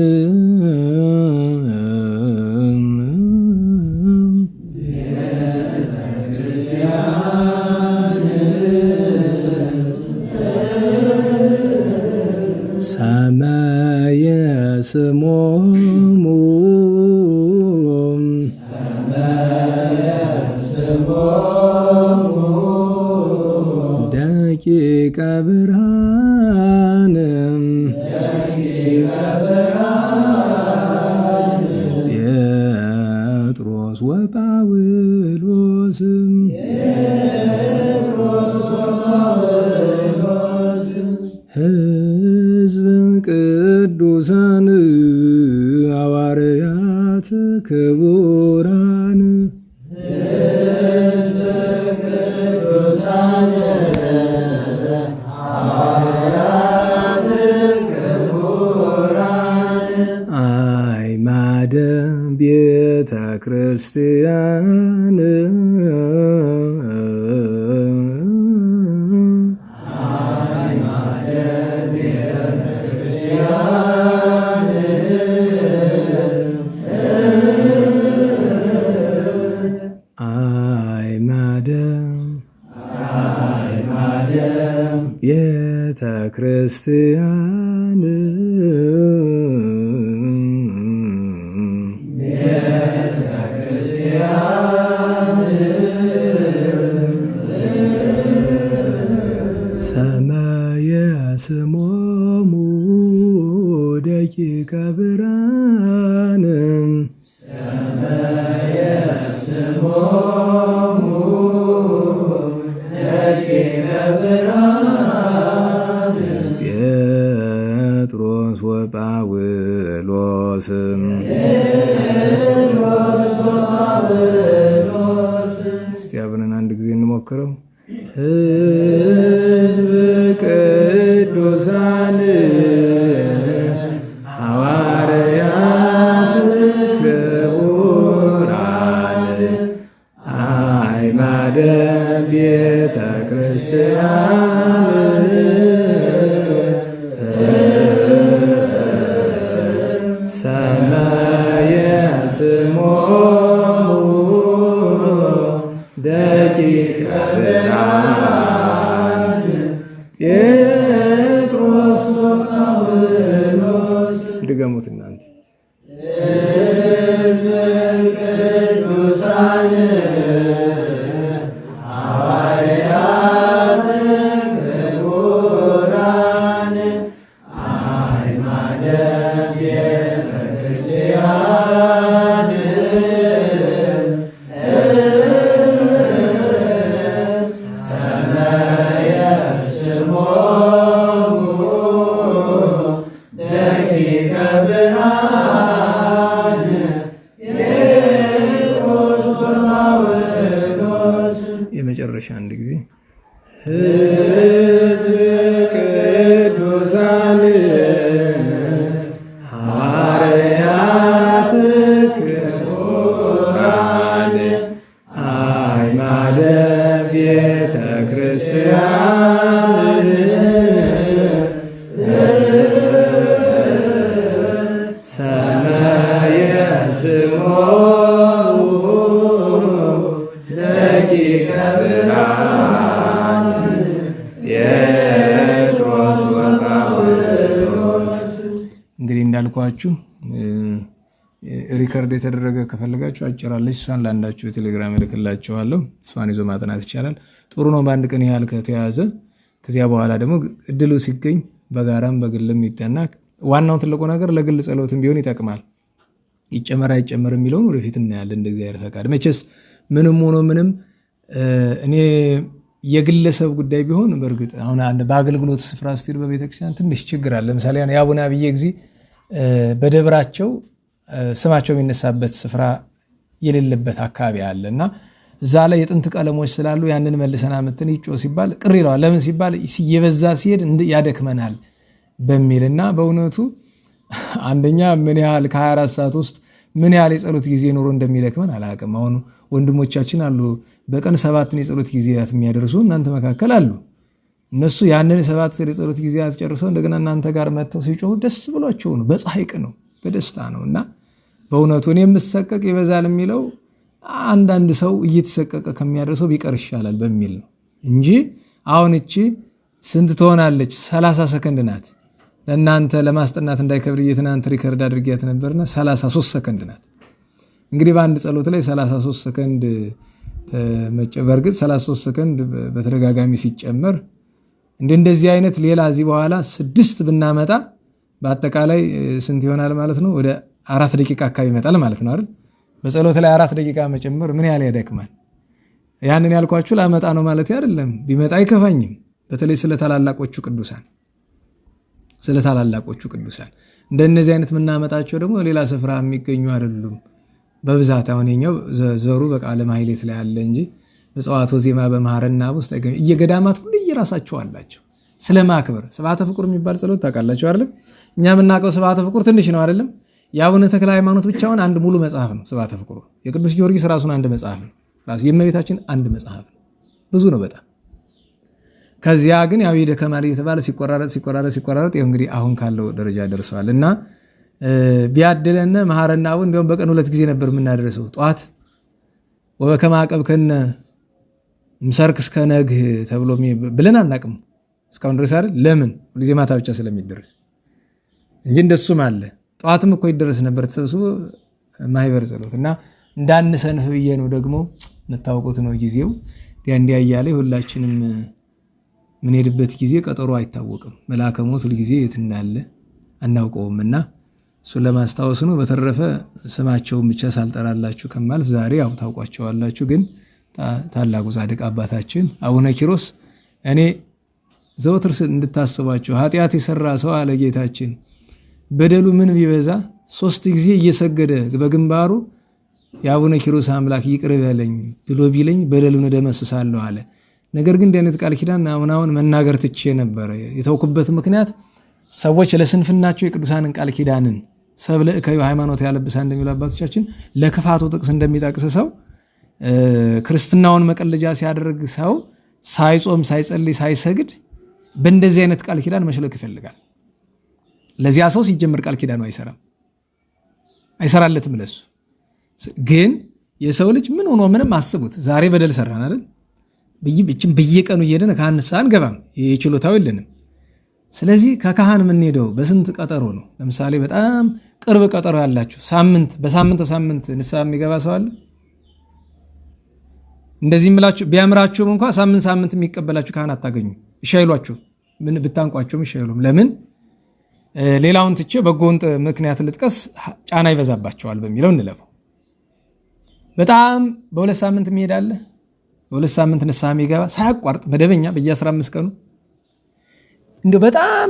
ሰማየ ስሞሙ ደቂቀ ብርሃን ጴጥሮስ ወጳውሎስ ሕዝብ ቅዱሳን ሐዋርያት ክቡራን አዕማደ ቤተ ክርስቲያን ቤተ ክርስቲያን ሰማየ ስሞሙ ደቂቀ ብርሃን ደቂቀ ብርሃን እስቲ አብረን አንድ ጊዜ እንሞክረው። ሕዝብ ቅዱሳን ሐዋርያት ክቡራን አዕማደ ቤተ ክርስቲያን ሰማየ ስሞሙ ደቂቀ ብርሃን ጴጥሮስ ወጳውሎስ። ድገሙት እናንተ። ሕዝበ ቅዱሳን ሐዋርያት ክቡራን አዕማደ ቤተ ክርስቲያን ሰማየ ስሞሙ ደቂቀ ብርሃን ጴጥሮስ ወጳውሎስ። የመጨረሻ አንድ ጊዜ ሕዝበ ቅዱሳን ሐዋርያት ክቡራን አዕማደ ቤተ ክርስቲያን ሰማየ ስሞሙ ደቂቀ ብርሃን ጴጥሮስ ወጳውሎስ። እንግዲህ እንዳልኳችሁ ሪከርድ የተደረገ ከፈለጋችሁ አጭራለች፣ እሷን ለአንዳችሁ የቴሌግራም እልክላችኋለሁ። እሷን ይዞ ማጥናት ይቻላል። ጥሩ ነው በአንድ ቀን ያህል ከተያዘ። ከዚያ በኋላ ደግሞ እድሉ ሲገኝ በጋራም በግልም ይጠና። ዋናው ትልቁ ነገር ለግል ጸሎትም ቢሆን ይጠቅማል። ይጨመር አይጨመር የሚለውን ወደፊት እናያለን እንደ እግዚአብሔር ፈቃድ። መቼስ ምንም ሆኖ ምንም እኔ የግለሰብ ጉዳይ ቢሆን በእርግጥ አሁን በአገልግሎት ስፍራ ስትሄዱ በቤተክርስቲያን ትንሽ ችግር አለ። ለምሳሌ የአቡነ አብዬ ጊዜ በደብራቸው ስማቸው የሚነሳበት ስፍራ የሌለበት አካባቢ አለ እና እዛ ላይ የጥንት ቀለሞች ስላሉ ያንን መልሰና ምትን ይጮ ሲባል ቅር ይለዋል። ለምን ሲባል የበዛ ሲሄድ ያደክመናል በሚልና በእውነቱ አንደኛ ምን ያህል ከ24 ሰዓት ውስጥ ምን ያህል የጸሎት ጊዜ ኖሮ እንደሚደክመን አላውቅም። አሁን ወንድሞቻችን አሉ በቀን 7 የጸሎት ጊዜያት የሚያደርሱ እናንተ መካከል አሉ። እነሱ ያንን 7 የጸሎት ጊዜያት ጨርሰው እንደገና እናንተ ጋር መጥተው ሲጮሁ ደስ ብሏቸው ነው፣ በፀሐይ ነው፣ በደስታ ነውና በእውነቱ እኔ የምሰቀቅ ይበዛል የሚለው አንዳንድ ሰው እየተሰቀቀ ከሚያደርሰው ቢቀር ይሻላል በሚል ነው እንጂ አሁን እቺ ስንት ትሆናለች? 30 ሰከንድ ናት። ለእናንተ ለማስጠናት እንዳይከብር የትናንት ሪከርድ አድርጊያት ነበርና 33 ሰከንድ ናት። እንግዲህ በአንድ ጸሎት ላይ 33 ሰከንድ በእርግጥ 33 ሰከንድ በተደጋጋሚ ሲጨመር እንደዚህ አይነት ሌላ እዚህ በኋላ 6 ብናመጣ በአጠቃላይ ስንት ይሆናል ማለት ነው? ወደ 4 ደቂቃ አካባቢ ይመጣል ማለት ነው አይደል? በጸሎት ላይ 4 ደቂቃ መጨመር ምን ያህል ያደክማል? ያንን ያልኳችሁ ላመጣ ነው ማለት አይደለም። ቢመጣ አይከፋኝም። በተለይ ስለ ታላላቆቹ ቅዱሳን እንደነዚህ አይነት ምናመጣቸው ደግሞ ሌላ ስፍራ የሚገኙ አይደሉም። በብዛት አሁን የኛው ዘሩ በቃለ ማህሌት ላይ አለ እንጂ በጸዋቶ ዜማ በመሐረና ውስጥ አይገኝ። እየገዳማት ሁሉ እየራሳቸው አላቸው ስለማክበር። ስብሐተ ፍቁር የሚባል ጸሎት ታውቃላችሁ አይደል? እኛ የምናውቀው ስብሐተ ፍቁር ትንሽ ነው አይደለም? የአቡነ ተክለ ሃይማኖት ብቻውን አንድ ሙሉ መጽሐፍ ነው ስብሐተ ፍቁር። የቅዱስ ጊዮርጊስ ራሱን አንድ መጽሐፍ ነው። ራሱ የእመቤታችን አንድ መጽሐፍ ነው። ብዙ ነው በጣም። ከዚያ ግን ያው ይደከማል እየተባለ ሲቆራረጥ ይሄ እንግዲህ አሁን ካለው ደረጃ ደርሷል እና ቢያድለነ መሐረናው እንደውም በቀን 2 ጊዜ ነበር የምናደርሰው። ጧት ወበከመ አቀብከነ ምሰርክ እስከ ነግህ ተብሎ ብለን አናቅም እስካሁን ድረስ አይደል? ለምን ሁልጊዜ ማታ ብቻ ስለሚደርስ እንጂ እንደሱም አለ። ጧትም እኮ ይደረስ ነበር ተሰብስቦ ማህበር ጸሎት እና እንዳንሰንፍ ብዬ ነው። ደግሞ መታወቁት ነው ጊዜው እንዲያ እያለ ሁላችንም ምን ሄድበት ጊዜ ቀጠሮ አይታወቅም። መልአከ ሞት ሁሉ ጊዜ የት እንዳለ አናውቀውምና እሱን ለማስታወስ ነው። በተረፈ ስማቸውን ብቻ ሳልጠራላችሁ ከማልፍ ዛሬ ያው ታውቋቸዋላችሁ። ግን ታላቁ ጻድቅ አባታችን አቡነ ኪሮስ እኔ ዘወትር እንድታስባቸው ኃጢአት የሰራ ሰው አለ ጌታችን በደሉ ምን ቢበዛ 3 ጊዜ እየሰገደ በግንባሩ የአቡነ ኪሮስ አምላክ ይቅር በለኝ ብሎ ቢለኝ በደሉን እደመስሳለሁ አለ። ነገር ግን እንዲህ አይነት ቃል ኪዳን አሁን መናገር ትቼ ነበር። የተውኩበት ምክንያት ሰዎች ለስንፍናቸው የቅዱሳንን ቃል ኪዳንን ሰብለ እከዩ ሃይማኖት ያለብሳ እንደሚሉ አባቶቻችን ለክፋቱ ጥቅስ እንደሚጠቅስ ሰው ክርስትናውን መቀለጃ ሲያደርግ ሰው ሳይጾም ሳይጸልይ ሳይሰግድ በእንደዚህ አይነት ቃል ኪዳን መሽለክ ይፈልጋል። ለዚያ ሰው ሲጀምር ቃል ኪዳኑ አይሰራለትም። ለሱ ግን የሰው ልጅ ምን ሆኖ ምንም አስቡት። ዛሬ በደል ሰራን አይደል? በየቀኑ እየሄድን ካህን ንስሐ አንገባም። የችሎታው የለንም። ስለዚህ ከካህን የምንሄደው በስንት ቀጠሮ ነው? ለምሳሌ በጣም ቅርብ ቀጠሮ ያላችሁ በሳምንት ንስሐ የሚገባ ሰው አለ? እንደዚህ ምላችሁ ቢያምራችሁም እንኳን ሳምንት የሚቀበላችሁ ካህን አታገኙ። ይሻይሏችሁ፣ ምን ብታንቋቸውም ይሻይሉም። ለምን? ሌላውን ትቼ በጎን ምክንያት ልጥቀስ፣ ጫና ይበዛባቸዋል በሚለው እንለፈው። በጣም በ2 ሳምንት የሚሄዳለ፣ በ2 ሳምንት ንስሐ የሚገባ ሳያቋርጥ መደበኛ በየ15 ቀኑ እንደ በጣም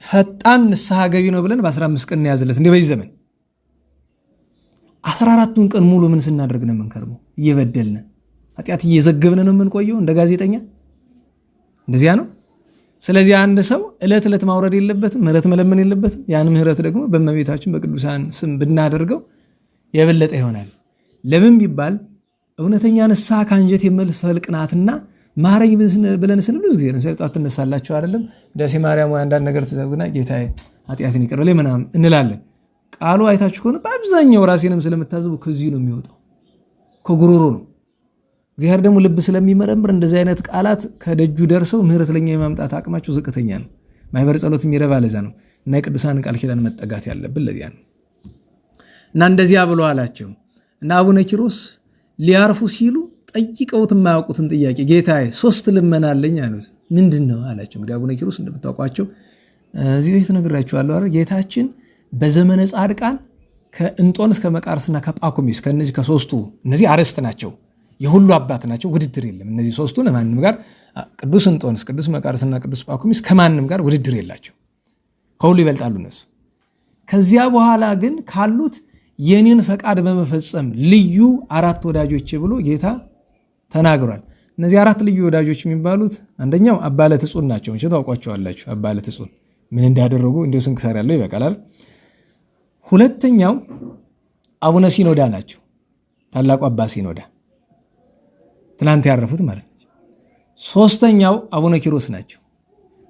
ፈጣን ንስሐ ገቢ ነው ብለን በ15 ቀን ያዝለት። እንደ በዚህ ዘመን 14ቱን ቀን ሙሉ ምን ስናደርግ ነው የምንከርመው? እየበደልን ኃጢአት እየዘገብን ነው የምንቆየው እንደ ጋዜጠኛ። እንደዚያ ነው። ስለዚህ አንድ ሰው ዕለት ማውረድ የለበትም፣ ምህረት መለመን የለበትም። ያን ምህረት ደግሞ በእመቤታችን በቅዱሳን ስም ብናደርገው የበለጠ ይሆናል። ለምን ቢባል እውነተኛ ንስሐ ካንጀት የምትፈልቅ ናትና ማረኝ ብለን ስንል ብዙ ጊዜ ነው ጧት ትነሳላችሁ አይደለም? ዳሴ ማርያም ወይ አንዳንድ ነገር ተዘግና ጌታዬ ኃጢአትን ይቅር በለኝ ምናምን እንላለን። ቃሉ አይታችሁ ከሆነ በአብዛኛው ራሴንም ስለምታዝቡ ከዚህ ነው የሚወጣው፣ ከጉሮሮ ነው። እግዚአብሔር ደግሞ ልብ ስለሚመረምር እንደዚህ አይነት ቃላት ከደጁ ደርሰው ምህረት ለኛ የማምጣት አቅማቸው ዝቅተኛ ነው። ማይበር ጸሎት የሚረባ ለዛ ነው። እና የቅዱሳን ቃል ኪዳን መጠጋት ያለብን ለዚያ ነው። እና እንደዚያ ብሎ አላቸው። እና አቡነ ኪሮስ ሊያርፉ ሲሉ ጠይቀውት የማያውቁትን ጥያቄ ጌታዬ 3 ልመና አለኝ አሉት። ምንድነው አላቸው። እንግዲህ አቡነ ኪሮስ እንደምታውቋቸው እዚህ ቤት ነግራችኋለሁ አይደል? ጌታችን በዘመነ ጻድቃን ከእንጦንስ ከመቃርስና ከጳኩሚስ ከነዚህ ከ3ቱ እነዚህ አርዕስት ናቸው። የሁሉ አባት ናቸው። ውድድር የለም። እነዚህ 3ቱ ለማንም ጋር ቅዱስ እንጦንስ፣ ቅዱስ መቃርስና ቅዱስ ጳኩሚስ ከማንም ጋር ውድድር የላቸው። ከሁሉ ይበልጣሉ እነሱ። ከዚያ በኋላ ግን ካሉት የኔን ፈቃድ በመፈጸም ልዩ 4 ወዳጆች ብሎ ጌታ ተናግሯል። እነዚህ 4 ልዩ ወዳጆች የሚባሉት አንደኛው አባ ለትጹን ናቸው። እንጂ ታውቋቸዋላችሁ። አባ ለትጹን ምን እንዳደረጉ እንደው ስንክሳር ያለው ይበቃላል። ሁለተኛው አቡነ ሲኖዳ ናቸው። ታላቁ አባ ሲኖዳ ትናንት ያረፉት ማለት ነው። 3ኛው አቡነ ኪሮስ ናቸው።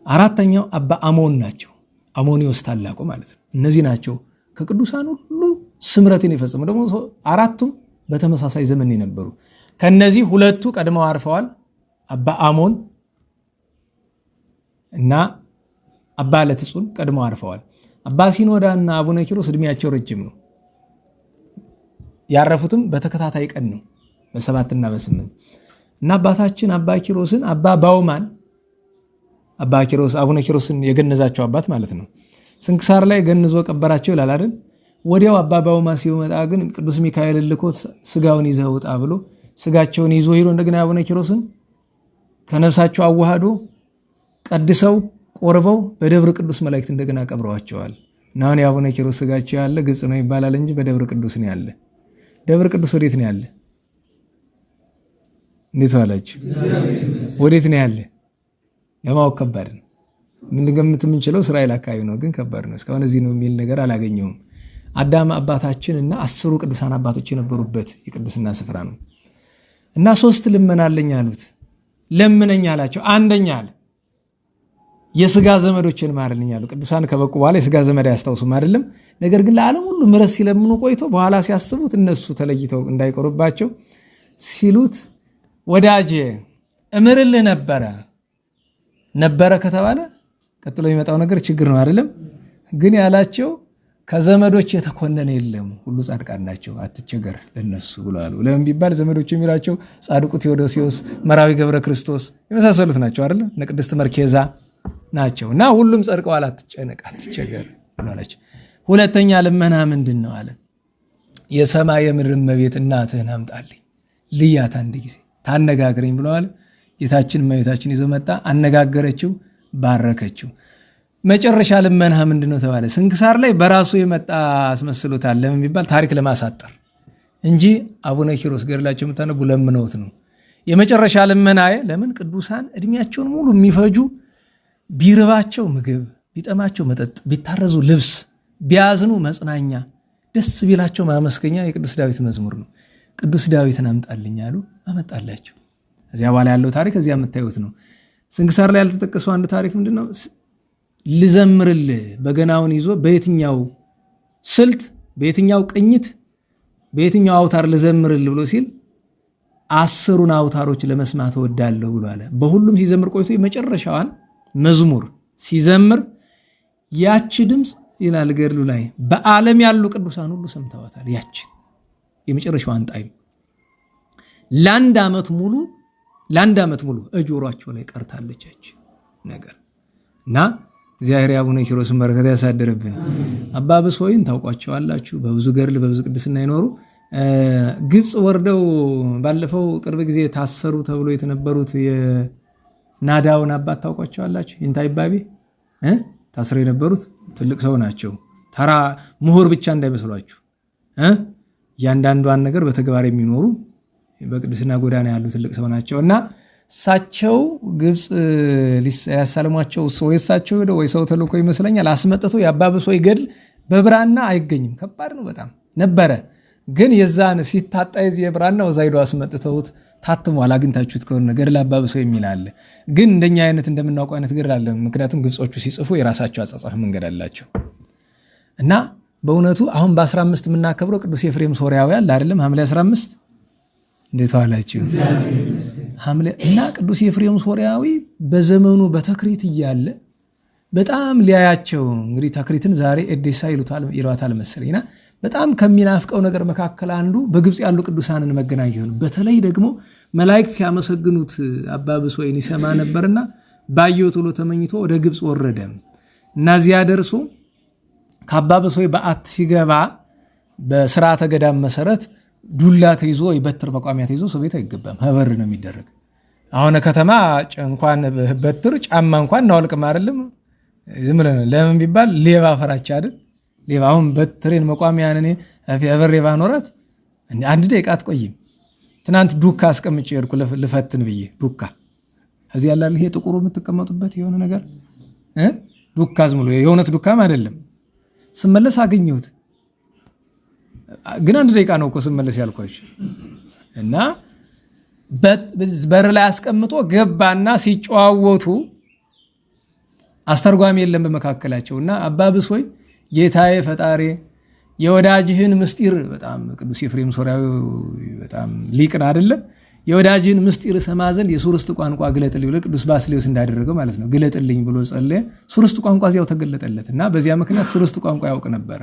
4ኛው አባ አሞን ናቸው። አሞኒዮስ ታላቁ ማለት ነው። እነዚህ ናቸው ከቅዱሳን ሁሉ ስምረትን የፈጸሙ። ደግሞ 4ቱም በተመሳሳይ ዘመን የነበሩ። ከነዚህ 2ቱ ቀድመው አርፈዋል። አባ አሞን እና አባ ለትጹን ቀድመው አርፈዋል። አባ ሲኖዳና አቡነ ኪሮስ እድሜያቸው ረጅም ነው። ያረፉትም በተከታታይ ቀን ነው፣ በ7 እና በ8። እና አባታችን አባ ኪሮስን አባ ባውማን አባ ኪሮስ አቡነ ኪሮስን የገነዛቸው አባት ማለት ነው። ስንክሳር ላይ ገንዞ ቀበራቸው ይላል አይደል? ወዲያው አባ ባውማ ሲመጣ ግን ቅዱስ ሚካኤል ልኮት ስጋውን ይዘው ወጣ ብሎ ስጋቸውን ይዞ ሄዶ እንደገና አቡነ ኪሮስን ከነፍሳቸው አዋሃዶ ቀድሰው ቆርበው በደብረ ቅዱስ መላእክት እንደገና ቀብረዋቸዋል። እና አሁን የአቡነ ኪሮስ ስጋቸው ያለ ግብጽ ነው ይባላል እንጂ በደብረ ቅዱስ ነው ያለ። ደብረ ቅዱስ ወዴት ነው ያለ? እንዴት ዋላችሁ? ወዴት ነው ያለ? ለማወቅ ከባድ ነው። ምን ገምት የምንችለው እስራኤል አካባቢ ነው፣ ግን ከባድ ነው። እስካሁን እዚህ ነው የሚል ነገር አላገኘውም። አዳም አባታችን እና 10 ቅዱሳን አባቶች የነበሩበት የቅድስና ስፍራ ነው። እና 3 ልመና አለኝ አሉት። ለምነኝ አላቸው። አንደኛ አለ የስጋ ዘመዶችን ማርልኝ አሉ። ቅዱሳን ከበቁ በኋላ የስጋ ዘመድ ያስታውሱም አይደለም። ነገር ግን ለዓለም ሁሉ ምሕረት ሲለምኑ ቆይቶ በኋላ ሲያስቡት እነሱ ተለይተው እንዳይቆርባቸው ሲሉት ወዳጄ እምርልህ ነበረ ከተባለ ቀጥሎ የሚመጣው ነገር ችግር ነው አይደለም። ግን ያላቸው ከዘመዶች የተኮነነ የለም፣ ሁሉ ጻድቃን ናቸው፣ አትቸገር ለነሱ ብለዋል። ለምን ቢባል ዘመዶች የሚላቸው ጻድቁ ቴዎዶሲዮስ፣ መራዊ ገብረ ክርስቶስ የመሳሰሉት ናቸው አይደለም። እነ ቅድስት መርኬዛ ናቸው። እና ሁሉም ጸድቀዋል፣ አትጨነቅ፣ አትቸገር ብለዋላቸው። ሁለተኛ ልመና ምንድን ነው አለ? የሰማይ የምድር እመቤት እናትህን አምጣልኝ፣ ልያት አንድ ጊዜ ታነጋግረኝ ብለዋል። ጌታችን እመቤታችን ይዞ መጣ፣ አነጋገረችው፣ ባረከችው። መጨረሻ ልመናህ ምንድነው ተባለ። ስንክሳር ላይ በራሱ የመጣ አስመስሎታል። ለምን ቢባል ታሪክ ለማሳጠር እንጂ አቡነ ኪሮስ ገድላቸው የምታነቡ ለምነውት ነው። የመጨረሻ ልመናዬ ለምን ቅዱሳን እድሜያቸውን ሙሉ የሚፈጁ ቢርባቸው ምግብ፣ ቢጠማቸው መጠጥ፣ ቢታረዙ ልብስ፣ ቢያዝኑ መጽናኛ፣ ደስ ቢላቸው ማመስገኛ የቅዱስ ዳዊት መዝሙር ነው። ቅዱስ ዳዊትን አምጣልኝ አሉ፣ አመጣላቸው። እዚያ በኋላ ያለው ታሪክ እዚያ የምታዩት ነው። ስንክሳር ላይ ያልተጠቀሰው አንድ ታሪክ ምንድነው? ልዘምርልህ በገናውን ይዞ በየትኛው ስልት፣ በየትኛው ቅኝት፣ በየትኛው አውታር ልዘምርልህ ብሎ ሲል 10ሩን አውታሮች ለመስማት እወዳለሁ ብሎ አለ። በሁሉም ሲዘምር ቆይቶ የመጨረሻዋን መዝሙር ሲዘምር ያቺ ድምፅ ይላል ገድሉ ላይ በዓለም ያሉ ቅዱሳን ሁሉ ሰምተዋታል። ያቺ የመጨረሻዋን ጣዕም ለአንድ ዓመት ሙሉ እጆሯቸው ላይ ቀርታለች ያቺ ነገር እና እግዚአብሔር አቡነ ኪሮስን በረከት ያሳድርብን። አባ ብሶይን ታውቋቸዋላችሁ። በብዙ ገድል በብዙ ቅድስና ይኖሩ ግብጽ ወርደው ባለፈው ቅርብ ጊዜ ታሰሩ ተብሎ የተነበሩት የናዳውን አባት ታውቋቸዋላችሁ። ይንታይባቢ ታስረው የነበሩት ትልቅ ሰው ናቸው። ተራ ምሁር ብቻ እንዳይመስሏችሁ እያንዳንዷን ነገር በተግባር የሚኖሩ በቅድስና ጎዳና ያሉ ትልቅ ሰው ናቸውና እሳቸው ግብጽ ያሳለሟቸው ሰው ሄደው ወይ ሰው ተልኮ ይመስለኛል አስመጥተው የአባ ብሶይ ገድል በብራና አይገኝም። ከባድ ነው በጣም ነበረ። ግን የዛን ሲታጣ የዚህ የብራናው ዛይዶ አስመጥተውት ታትሟል። አግኝታችሁት ከሆነ ገድል አባ ብሶይ የሚል አለ። ግን እንደኛ አይነት እንደምናውቀው አይነት ገድል አለ። ምክንያቱም ግብጾቹ ሲጽፉ የራሳቸው አጻጻፍ መንገድ አላቸው እና በእውነቱ አሁን በ15 የምናከብረው ቅዱስ ኤፍሬም ሶርያዊ አለ አይደለም? ሐምሌ 15 እንዴት ዋላችሁ? ሐምሌ እና ቅዱስ ኤፍሬም ሶርያዊ በዘመኑ በተክሪት እያለ በጣም ሊያያቸው እንግዲህ ተክሪትን ዛሬ ኤዴሳ ይሏታል መሰለኝና በጣም ከሚናፍቀው ነገር መካከል አንዱ በግብጽ ያሉ ቅዱሳንን መገናኘት ነው። በተለይ ደግሞ መላእክት ሲያመሰግኑት አባ ብሶይን ይሰማ ነበርና ባየው ቶሎ ተመኝቶ ወደ ግብጽ ወረደ እና እዚያ ደርሶ ከአባ ብሶይ በዓት ሲገባ በሥርዓተ ገዳም መሰረት ዱላ ተይዞ ወይ በትር መቋሚያ ተይዞ ሰው ቤት አይገባም። ሀበር ነው የሚደረግ። አሁን ከተማ እንኳን በትር ጫማ እንኳን እናወልቅም አይደለም። ዝም ብለን ለምን ቢባል ሌባ ፈራቻ አይደል? ሌባ አሁን በትሬን መቋሚያን እኔ ሀበር ሌባ ኖራት አንድ ደቂቃ አትቆይም። ትናንት ዱካ አስቀምጬ ሄድኩ ልፈትን ብዬ ዱካ እዚህ ያላል ይሄ ጥቁሩ የምትቀመጡበት የሆነ ነገር ዱካ ዝም ብሎ የእውነት ዱካም አይደለም። ስመለስ አገኘሁት። ግን አንድ ደቂቃ ነው እኮ ስመለስ ያልኳችሁ እና በር ላይ አስቀምጦ ገባና ሲጨዋወቱ አስተርጓሚ የለም በመካከላቸውና አባ ብሶይ ጌታዬ ፈጣሪ የወዳጅህን ምስጢር በጣም ቅዱስ ኤፍሬም ሶርያዊ በጣም ሊቅና አይደለ? የወዳጅህን ምስጢር ሰማ ዘንድ የሱርስት ቋንቋ ግለጥልኝ ብሎ ቅዱስ ባስልዮስ እንዳደረገው ማለት ነው። ግለጥልኝ ብሎ ጸለየ። ሱርስት ቋንቋ እዚያው ተገለጠለትና በዚያ ምክንያት ሱርስት ቋንቋ ያውቅ ነበረ።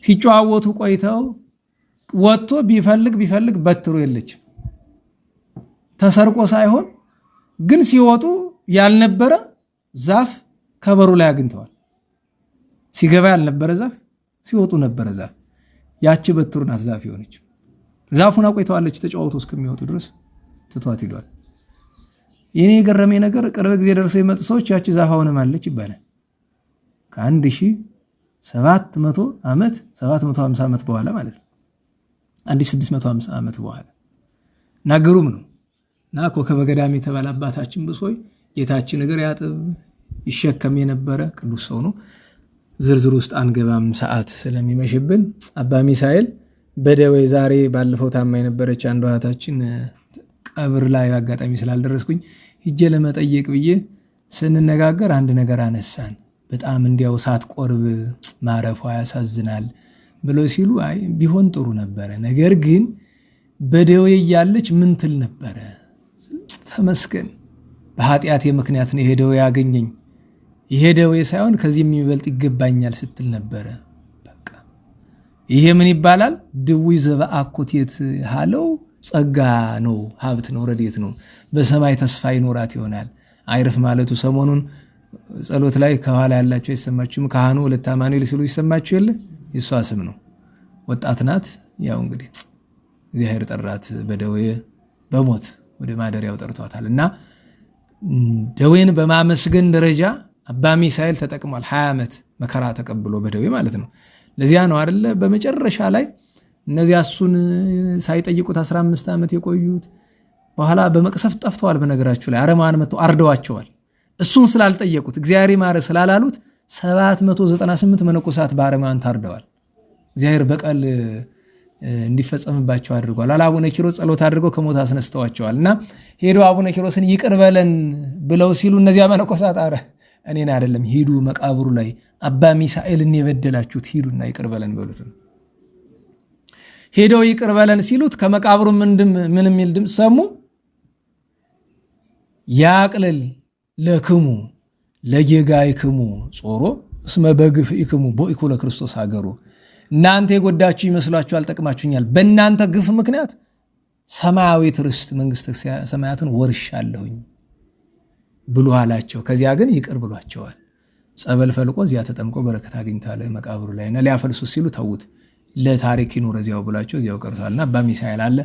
ሲጨዋወቱ ቆይተው ወጥቶ ቢፈልግ በትሩ የለችም። ተሰርቆ ሳይሆን ግን ሲወጡ ያልነበረ ዛፍ ከበሩ ላይ አግኝተዋል። ሲገባ ያልነበረ ዛፍ ሲወጡ ነበረ ዛፍ። ያቺ በትሩ ናት ዛፍ የሆነች። ዛፉን አቆይተዋለች ተጫወቱ እስከሚወጡ ድረስ ትቷት ሄዷል። የኔ የገረመኝ ነገር ቅርብ ጊዜ ደርሰው የመጡ ሰዎች ያቺ ዛፍ አሁንም አለች ይባላል። ከ1700 ዓመት 750 ዓመት በኋላ ማለት ነው። 1650 ዓመት በኋላ ናገሩም ነው እና ኮከበ ገዳም የተባለ አባታችን ብሶይ ጌታችን እግር ያጥብ ይሸከም የነበረ ቅዱስ ሰው ነው። ዝርዝር ውስጥ አንገባም ሰዓት ስለሚመሽብን። አባ ሚሳኤል በደዌ ዛሬ ባለፈው ታማ የነበረች አንዷ እህታችን ቀብር ላይ አጋጣሚ ስላልደረስኩኝ ሂጄ ለመጠየቅ ብዬ ስንነጋገር አንድ ነገር አነሳን። በጣም እንዲያው ሳትቆርብ ማረፏ ያሳዝናል ብሎ ሲሉ አይ ቢሆን ጥሩ ነበረ፣ ነገር ግን በደዌ ያለች ምን ትል ነበረ? ተመስገን በኃጢአቴ ምክንያት ነው ይሄ ደዌ ያገኘኝ፣ ይሄ ደዌ ሳይሆን ከዚህ የሚበልጥ ይገባኛል ስትል ነበረ። በቃ ይሄ ምን ይባላል? ድዊ ዘበአኮቴት ሃለው ጸጋ ነው፣ ሀብት ነው፣ ረድኤት ነው። በሰማይ ተስፋ ይኖራት ይሆናል። አይርፍ ማለቱ ሰሞኑን ጸሎት ላይ ከኋላ ያላችሁ ይሰማችሁም ካህኑ ወለተ አማኑኤል ሲሉ ይሰማችሁ የለ? የሷ ስም ነው። ወጣት ናት። ያው እንግዲህ እግዚአብሔር ጠራት በደዌ በሞት ወደ ማደሪያው ጠርቷታልና ደዌን በማመስገን ደረጃ አባ ሚሳኤል ተጠቅሟል። 20 ዓመት መከራ ተቀብሎ በደዌ ማለት ነው። ለዚያ ነው አይደለ በመጨረሻ ላይ እነዚያ እሱን ሳይጠይቁት 15 ዓመት የቆዩት በኋላ በመቅሰፍት ጠፍተዋል። በነገራችሁ ላይ አረማን መጥተው አርደዋቸዋል። እሱን ስላልጠየቁት እግዚአብሔር ይማረ ስላላሉት 798 መነኮሳት በአረማን ታርደዋል። እግዚአብሔር በቀል እንዲፈጸምባቸው አድርጓል። አቡነ ኪሮስ ጸሎት አድርገው ከሞት አስነስተዋቸዋል። እና ሄደው አቡነ ኪሮስን ይቅር በለን ብለው ሲሉ እነዚያ መነኮሳት አረ እኔን አይደለም ሂዱ መቃብሩ ላይ አባ ሚሳኤልን የበደላችሁት ሂዱና ይቅር በለን በሉት። ሄደው ይቅር በለን ሲሉት ከመቃብሩ ምን የሚል ድምፅ ሰሙ? ያቅልል ለክሙ ለጌጋይክሙ ጾሮ እስመ በግፍኢክሙ ቦኢኩ ለክርስቶስ ሀገሩ። እናንተ የጎዳችሁ ይመስላችሁ አልጠቅማችሁኛል፣ በእናንተ ግፍ ምክንያት ሰማያዊት ርስት መንግስተ ሰማያትን ወርሻለሁኝ ብሎ አላቸው። ከዚያ ግን ይቅር ብሏቸዋል። ጸበል ፈልቆ እዚያ ተጠምቆ በረከት አግኝታለ መቃብሩ ላይ እና ሊያፈልሱት ሲሉ ተውት፣ ለታሪክ ይኑር እዚያው ብላቸው እዚያው ቀርቷልና አባ ሚሳኤል አለ።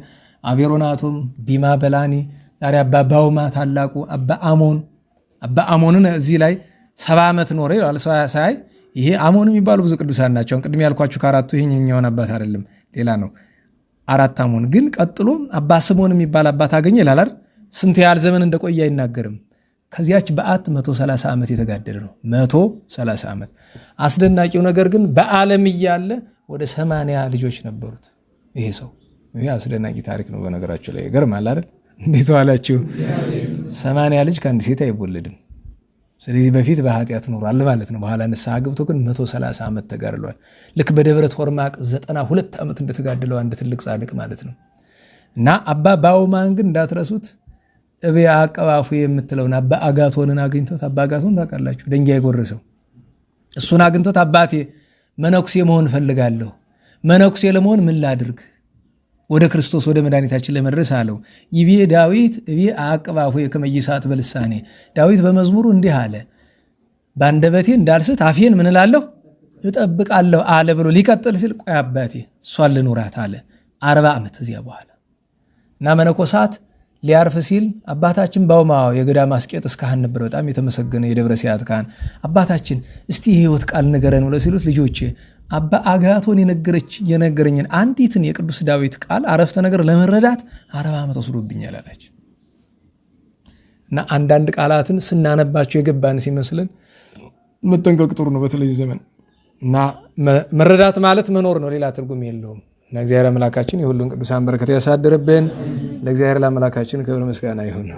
አቤሮናቶም ቢማ በላኒ ዛሬ አባ ባውማ ታላቁ አባ አሞንን እዚህ ላይ 70 ዓመት ኖረ ይላል። ሳይ ይሄ አሞን የሚባሉ ብዙ ቅዱሳን ናቸው። ቅድም ያልኳችሁ ከአራቱ ይሄኛውን አባት አይደለም ሌላ ነው። 4 አሞን ግን ቀጥሎ አባ ስሞን የሚባል አባት አገኘ ይላል። ስንት ያህል ዘመን እንደቆየ አይናገርም። ከዚያች በአት 130 ዓመት የተጋደለ ነው። 130 ዓመት። አስደናቂው ነገር ግን በዓለም እያለ ወደ 80 ልጆች ነበሩት ይሄ ሰው። ይሄ አስደናቂ ታሪክ ነው በነገራችሁ ላይ ይገርማል አይደል? እንዴት ዋላችሁ? 80 ልጅ ከአንድ ሴት አይወለድም። ስለዚህ በፊት በኃጢአት ኖሯል ማለት ነው። በኋላ ንስሐ ገብቶ ግን 130 ዓመት ተጋድሏል። ልክ በደብረ ቶርማቅ 92 ዓመት እንደተጋደለው አንድ ትልቅ ጻድቅ ማለት ነው። እና አባ ባውማን ግን እንዳትረሱት እቤ አቀባፉ የምትለውን አባ አጋቶንን አግኝቶት፣ አባ አጋቶን ታውቃላችሁ? ድንጋይ ጎረሰው። እሱን አግኝቶት አባቴ መነኩሴ መሆን ፈልጋለሁ፣ መነኩሴ ለመሆን ምን ላድርግ? ወደ ክርስቶስ ወደ መድኃኒታችን ለመድረስ አለው። ይቤ ዳዊት እቤ አቀባፉ የከመይሳት በልሳኔ ዳዊት በመዝሙሩ እንዲህ አለ፣ በአንደበቴ እንዳልስት አፌን ምን እላለሁ እጠብቃለሁ አለ ብሎ ሊቀጥል ሲል ቆይ አባቴ እሷን ልኑራት አለ። 40 ዓመት እዚያ በኋላ እና መነኮሳት ሊያርፍ ሲል አባታችን ባውማ የገዳም አስቄጥስ ካህን ነበር፣ በጣም የተመሰገነ የደብረ ሲያት ካህን። አባታችን እስቲ የህይወት ቃል ንገረን ብለው ሲሉት ልጆቼ አባ አጋቶን የነገረኝን አንዲትን የቅዱስ ዳዊት ቃል አረፍተ ነገር ለመረዳት 40 ዓመት ወስዶብኛል አላቸው። እና አንዳንድ ቃላትን ስናነባቸው የገባን ሲመስልን መጠንቀቅ ጥሩ ነው በተለይ ዘመን። እና መረዳት ማለት መኖር ነው፣ ሌላ ትርጉም የለውም። እና እግዚአብሔር አምላካችን የሁሉን ቅዱሳን በረከት ያሳድርብን። ለእግዚአብሔር ለአምላካችን ክብር ምስጋና ይሁን።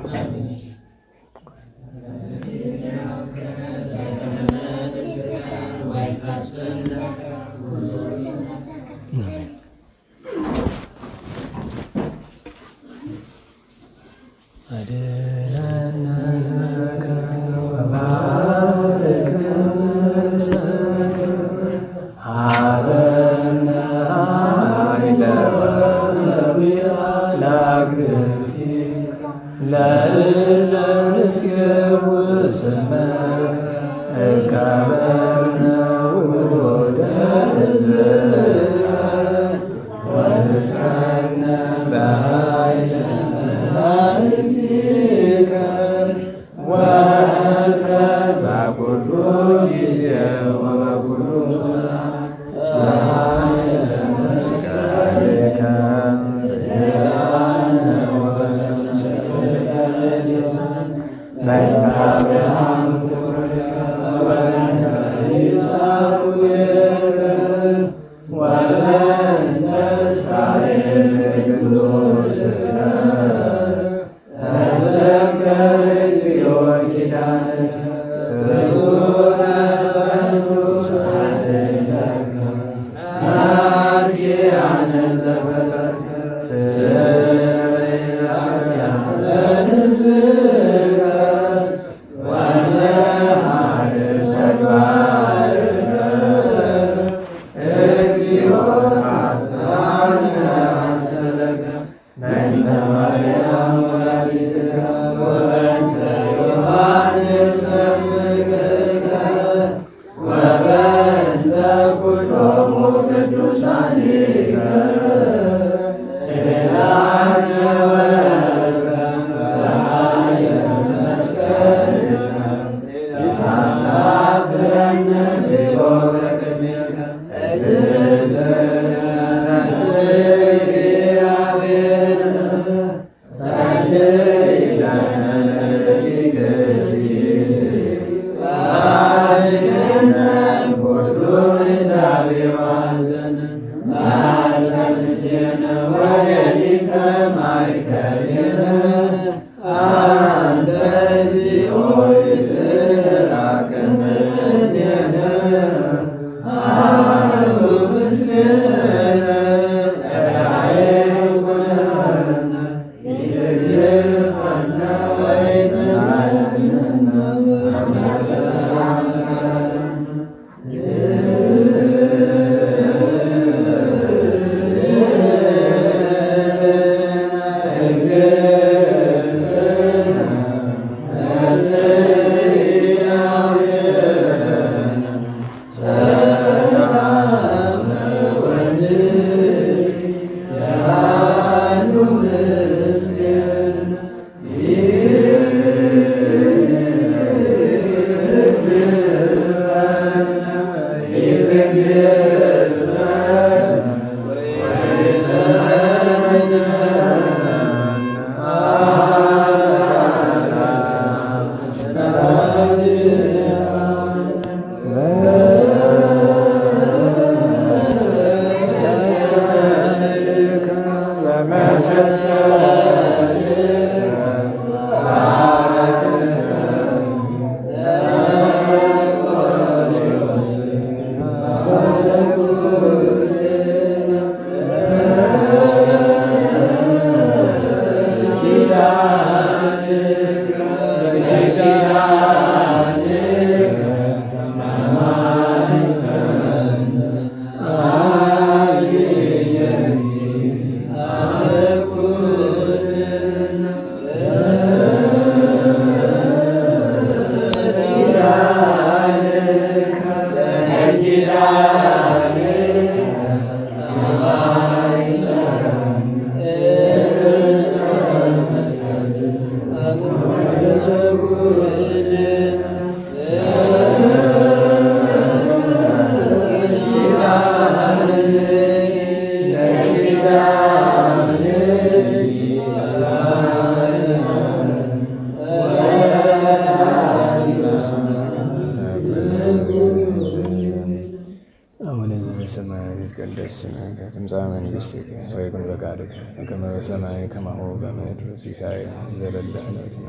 ይትቀደስ ስምከ ትምጻእ መንግሥትከ ወይኩን ፈቃድከ በከመ በሰማይ ከማሁ በምድር ሲሳየነ ዘለለ ዕለትነ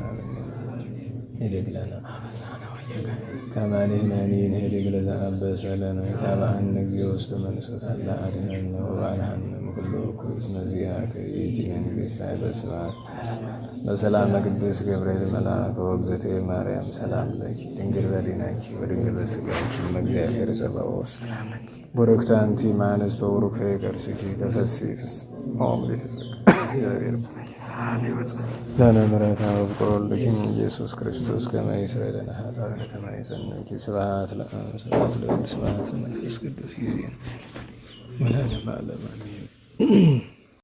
ኅድግ ለነ አበሳነ ወጌጋየነ ከመ ንሕነኒ ንኅድግ ለዘአበሰ ለነ ኢታብአነ እግዚኦ ውስተ መንሱት አላ አድኅነነ ወባልሐነ እምኩሉ እኩይ እስመ ዚአከ ይእቲ መንግሥት ኃይለ ወስብሐት በሰላመ ቅዱስ ገብርኤል መልአክ ወእግዝእትየ ማርያም ሰላም ለኪ ድንግል በዲናኪ ወድንግል በሥጋኪ እምእግዚአብሔር ጸባኦት ሰላም ለኪ ቡርክት አንቲ እምአንስት ወቡሩክ ፍሬ ከርሥኪ ተፈሥሒ ፍስሕቶ ምልዕተ ለነ ምሕረተ ወፍቅር ወልድኪ ኢየሱስ ክርስቶስ ከመ ይስረይ ለነ ኃጣውኢነ ከመ ይጸንዕኪ ስብሐት ለአብ ስብሐት ለወልድ ስብሐት ለመንፈስ ቅዱስ ይእዜሰ ወለዓለመ ዓለም አሜን።